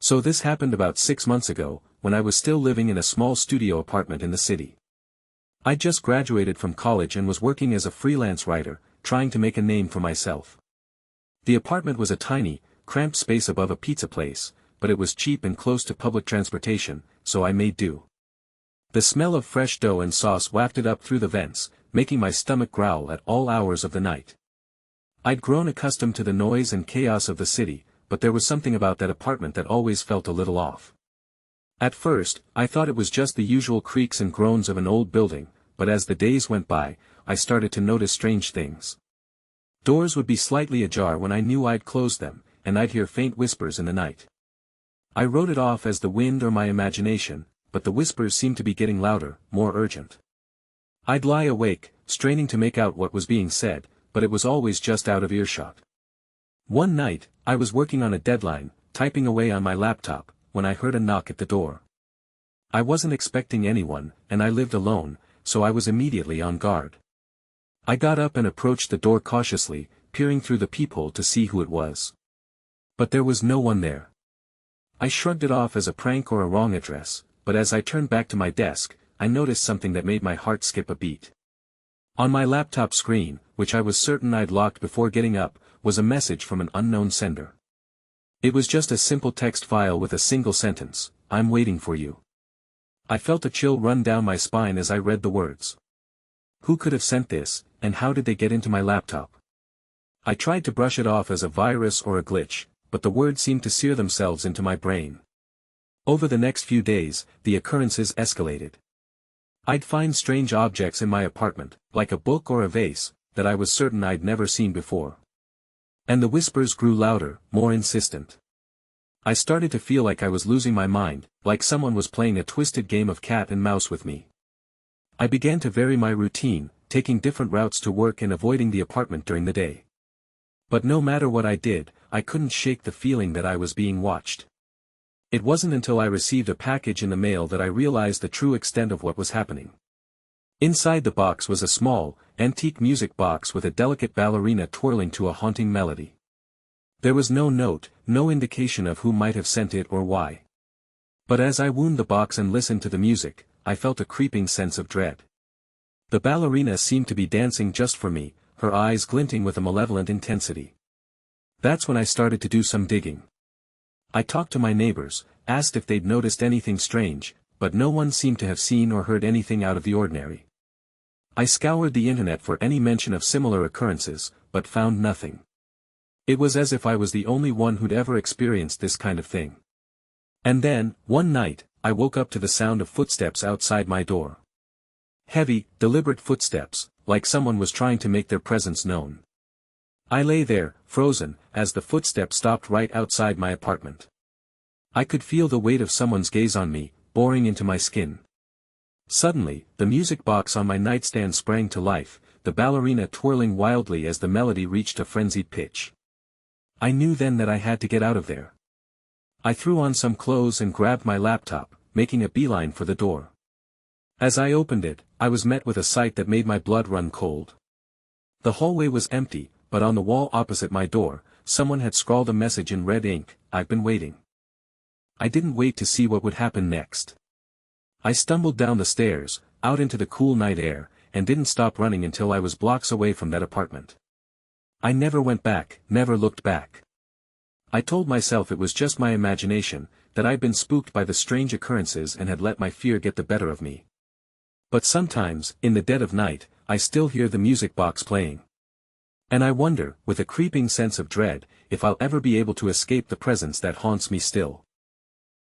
So this happened about 6 months ago, when I was still living in a small studio apartment in the city. I just graduated from college and was working as a freelance writer, trying to make a name for myself. The apartment was a tiny, cramped space above a pizza place, but it was cheap and close to public transportation, so I made do. The smell of fresh dough and sauce wafted up through the vents, making my stomach growl at all hours of the night. I'd grown accustomed to the noise and chaos of the city, but there was something about that apartment that always felt a little off. At first, I thought it was just the usual creaks and groans of an old building, but as the days went by, I started to notice strange things. Doors would be slightly ajar when I knew I'd closed them, and I'd hear faint whispers in the night. I wrote it off as the wind or my imagination, but the whispers seemed to be getting louder, more urgent. I'd lie awake, straining to make out what was being said, but it was always just out of earshot. One night, I was working on a deadline, typing away on my laptop, when I heard a knock at the door. I wasn't expecting anyone, and I lived alone, so I was immediately on guard. I got up and approached the door cautiously, peering through the peephole to see who it was. But there was no one there. I shrugged it off as a prank or a wrong address, but as I turned back to my desk, I noticed something that made my heart skip a beat. On my laptop screen, which I was certain I'd locked before getting up, was a message from an unknown sender. It was just a simple text file with a single sentence, "I'm waiting for you." I felt a chill run down my spine as I read the words. Who could have sent this, and how did they get into my laptop? I tried to brush it off as a virus or a glitch, but the words seemed to sear themselves into my brain. Over the next few days, the occurrences escalated. I'd find strange objects in my apartment, like a book or a vase, that I was certain I'd never seen before. And the whispers grew louder, more insistent. I started to feel like I was losing my mind, like someone was playing a twisted game of cat and mouse with me. I began to vary my routine, taking different routes to work and avoiding the apartment during the day. But no matter what I did, I couldn't shake the feeling that I was being watched. It wasn't until I received a package in the mail that I realized the true extent of what was happening. Inside the box was a small, antique music box with a delicate ballerina twirling to a haunting melody. There was no note, no indication of who might have sent it or why. But as I wound the box and listened to the music, I felt a creeping sense of dread. The ballerina seemed to be dancing just for me, her eyes glinting with a malevolent intensity. That's when I started to do some digging. I talked to my neighbors, asked if they'd noticed anything strange, but no one seemed to have seen or heard anything out of the ordinary. I scoured the internet for any mention of similar occurrences, but found nothing. It was as if I was the only one who'd ever experienced this kind of thing. And then, one night, I woke up to the sound of footsteps outside my door. Heavy, deliberate footsteps, like someone was trying to make their presence known. I lay there, frozen, as the footsteps stopped right outside my apartment. I could feel the weight of someone's gaze on me, boring into my skin. Suddenly, the music box on my nightstand sprang to life, the ballerina twirling wildly as the melody reached a frenzied pitch. I knew then that I had to get out of there. I threw on some clothes and grabbed my laptop, making a beeline for the door. As I opened it, I was met with a sight that made my blood run cold. The hallway was empty, but on the wall opposite my door, someone had scrawled a message in red ink, "I've been waiting." I didn't wait to see what would happen next. I stumbled down the stairs, out into the cool night air, and didn't stop running until I was blocks away from that apartment. I never went back, never looked back. I told myself it was just my imagination, that I'd been spooked by the strange occurrences and had let my fear get the better of me. But sometimes, in the dead of night, I still hear the music box playing. And I wonder, with a creeping sense of dread, if I'll ever be able to escape the presence that haunts me still.